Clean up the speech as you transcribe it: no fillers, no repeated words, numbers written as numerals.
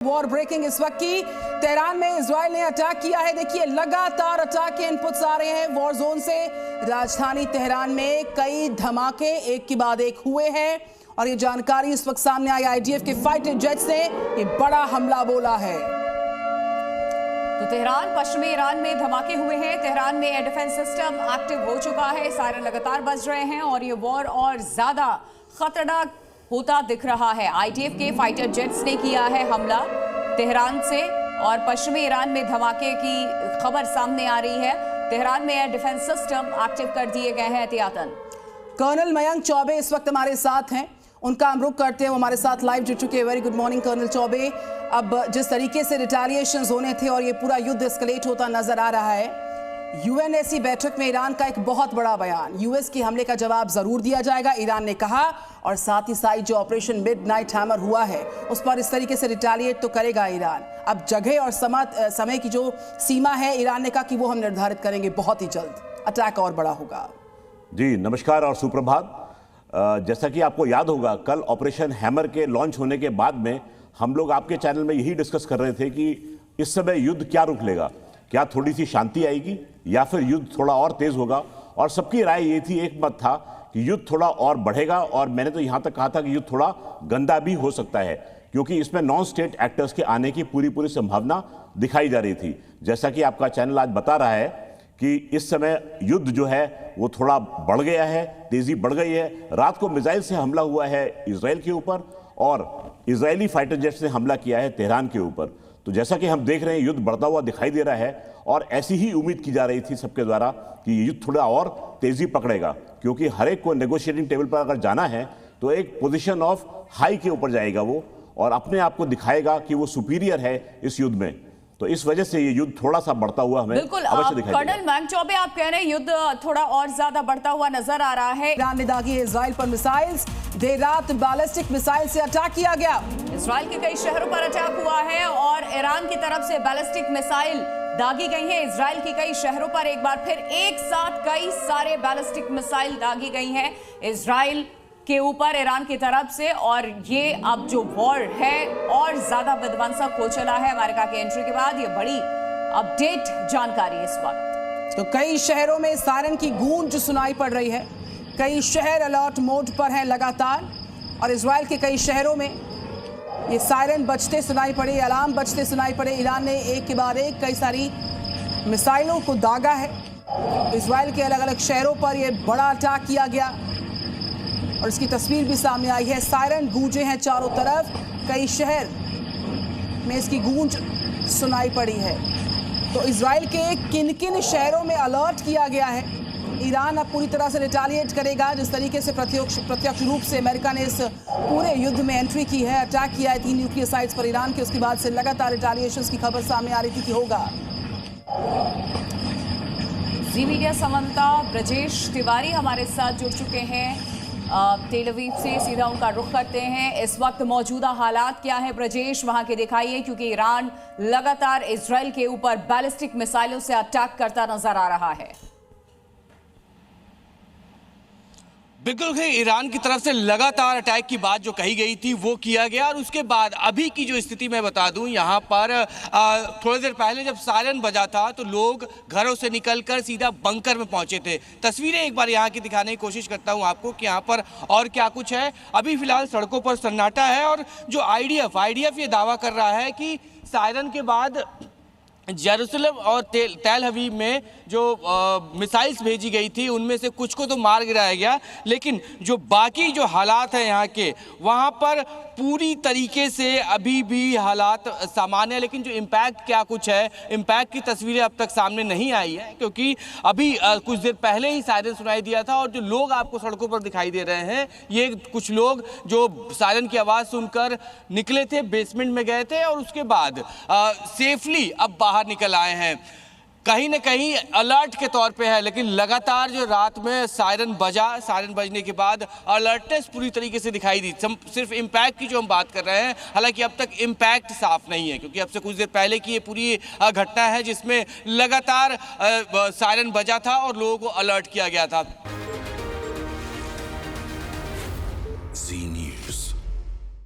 War breaking इस वक्त की तेहरान में इजराइल ने अटैक किया है। देखिए लगातार अटैक के इनपुट्स आ रहे हैं वॉर जोन से। राजधानी तेहरान में कई धमाके एक के बाद एक हुए हैं और ये जानकारी इस वक्त सामने आई आईडीएफ के फाइटर जेट्स ने ये बड़ा हमला बोला है। तो तेहरान पश्चिमी ईरान में धमाके हुए हैं। तेहरान में एयर डिफेंस सिस्टम एक्टिव हो चुका है, सायरन लगातार बज रहे हैं और ये वॉर और ज्यादा खतरनाक होता दिख रहा है। आईडीएफ के फाइटर जेट्स ने किया है हमला तेहरान से और पश्चिमी ईरान में धमाके की खबर सामने आ रही है। तेहरान में एयर डिफेंस सिस्टम एक्टिव कर दिए गए हैं एहतियातन। कर्नल मयंक चौबे इस वक्त हमारे साथ हैं, उनका हम रुख करते हैं, वो हमारे साथ लाइव जुड़ चुके हैं। Very good morning colonel Chaubey. अब जिस तरीके से रिटेलिएशंस होने थे और ये पूरा युद्ध एस्केलेट होता नजर आ रहा है, यूएनएससी बैठक में ईरान का एक बहुत बड़ा बयान, यूएस के हमले का जवाब जरूर दिया जाएगा, ईरान ने कहा, और साथ ही साथ जो ऑपरेशन मिडनाइट हैमर हुआ है उस पर इस तरीके से रिटेलिएट तो करेगा ईरान। अब जगह और समय की जो सीमा है, ईरान ने कहा कि वो हम निर्धारित करेंगे बहुत ही जल्द, अटैक और बड़ा होगा। जी नमस्कार और सुप्रभात। जैसा कि आपको याद होगा, कल ऑपरेशन हैमर के लॉन्च होने के बाद में हम लोग आपके चैनल में यही डिस्कस कर रहे थे कि इस समय युद्ध क्या रुख लेगा, क्या थोड़ी सी शांति आएगी या फिर युद्ध थोड़ा और तेज होगा। और सबकी राय ये थी, एक मत था कि युद्ध थोड़ा और बढ़ेगा और मैंने तो यहां तक कहा था कि युद्ध थोड़ा गंदा भी हो सकता है, क्योंकि इसमें नॉन स्टेट एक्टर्स के आने की पूरी संभावना दिखाई जा रही थी। जैसा कि आपका चैनल आज बता रहा है कि इस समय युद्ध जो है वो थोड़ा बढ़ गया है, तेजी बढ़ गई है। रात को मिसाइल से हमला हुआ है इजराइल के ऊपर और इजरायली फाइटर जेट्स ने हमला किया है तेहरान के ऊपर। तो जैसा कि हम देख रहे हैं, युद्ध बढ़ता हुआ दिखाई दे रहा है और ऐसी ही उम्मीद की जा रही थी सबके द्वारा कि ये युद्ध थोड़ा और तेजी पकड़ेगा, क्योंकि हर एक को नेगोशिएटिंग टेबल पर अगर जाना है तो एक पोजीशन ऑफ हाई के ऊपर जाएगा वो और अपने आप को दिखाएगा कि वो सुपीरियर है इस युद्ध में। तो इस वजह से ये युद्ध थोड़ा सा बढ़ता हुआ हमें अवश्य दिखाई देगा। कर्नल मयंक चौबे, आप कह रहे हैं युद्ध थोड़ा और ज्यादा बढ़ता हुआ नजर आ रहा है। ईरान ने दागी है इजराइल पर मिसाइल्स, देर रात बैलिस्टिक मिसाइल से अटैक किया गया। इजराइल के कई शहरों पर अटैक हुआ है और ईरान की तरफ से बैलिस्टिक मिसाइल दागी गई है। इजराइल की कई शहरों पर एक बार फिर एक साथ कई सारे बैलिस्टिक मिसाइल दागी गई हैं इजराइल के ऊपर ईरान की तरफ से, और ये अब जो वॉर है और ज्यादा विध्वंसक हो चला है अमेरिका के एंट्री के बाद। ये बड़ी अपडेट जानकारी इस वक्त। तो कई शहरों में सायरन की गूंज सुनाई पड़ रही है, कई शहर अलर्ट मोड पर हैं लगातार और इजराइल के कई शहरों में ये सायरन बजते सुनाई पड़े, अलार्म बजते सुनाई पड़े। ईरान ने एक के बाद एक कई सारी मिसाइलों को दागा है। इजराइल के अलग अलग शहरों पर यह बड़ा अटैक किया गया और इसकी तस्वीर भी सामने आई है। सायरन गूंजे हैं चारों तरफ, कई शहर में इसकी गूंज सुनाई पड़ी है। तो इजराइल के किन किन शहरों में अलर्ट किया गया है। ईरान अब पूरी तरह से रिटेलिएट करेगा, जिस तरीके से प्रत्यक्ष रूप से अमेरिका ने इस पूरे युद्ध में एंट्री की है, अटैक किया है 3 न्यूक्लियर साइट्स पर ईरान के। उसके बाद से लगातार रिटेलिएशंस की खबर सामने आ रही थी कि होगा। जी मीडिया संवाददाता ब्रजेश तिवारी हमारे साथ जुड़ चुके हैं तेल अवीव से, सीधा उनका रुख करते हैं। इस वक्त मौजूदा हालात क्या है ब्रजेश, वहां के दिखाइए, क्योंकि ईरान लगातार इजराइल के ऊपर बैलिस्टिक मिसाइलों से अटैक करता नजर आ रहा है। बिल्कुल ईरान की तरफ से लगातार अटैक की बात जो कही गई थी वो किया गया और उसके बाद अभी की जो स्थिति मैं बता दूं, यहाँ पर थोड़ी देर पहले जब सायरन बजा था तो लोग घरों से निकलकर सीधा बंकर में पहुंचे थे। तस्वीरें एक बार यहाँ की दिखाने की कोशिश करता हूँ आपको कि यहाँ पर और क्या कुछ है। अभी फिलहाल सड़कों पर सन्नाटा है और जो आईडीएफ ये दावा कर रहा है कि सायरन के बाद जेरूसलम और तेल अवीव में जो मिसाइल्स भेजी गई थी उनमें से कुछ को तो मार गिराया गया, लेकिन जो बाकी जो हालात हैं यहाँ के, वहाँ पर पूरी तरीके से अभी भी हालात सामान्य है। लेकिन जो इम्पैक्ट क्या कुछ है, इम्पैक्ट की तस्वीरें अब तक सामने नहीं आई है, क्योंकि अभी कुछ देर पहले ही सायरन सुनाई दिया था और जो लोग आपको सड़कों पर दिखाई दे रहे हैं, ये कुछ लोग जो सायरन की आवाज़ सुनकर निकले थे, बेसमेंट में गए थे और उसके बाद सेफली अब बाहर निकल आए हैं। कहीं न कहीं अलर्ट के तौर पे है, लेकिन लगातार जो रात में सायरन बजने के बाद अलर्टनेस पूरी तरीके से दिखाई दी। सिर्फ इम्पैक्ट की जो हम बात कर रहे हैं, हालांकि अब तक इम्पैक्ट साफ नहीं है, क्योंकि अब से कुछ देर पहले की ये पूरी घटना है जिसमें लगातार सायरन बजा था और लोगों को अलर्ट किया गया था।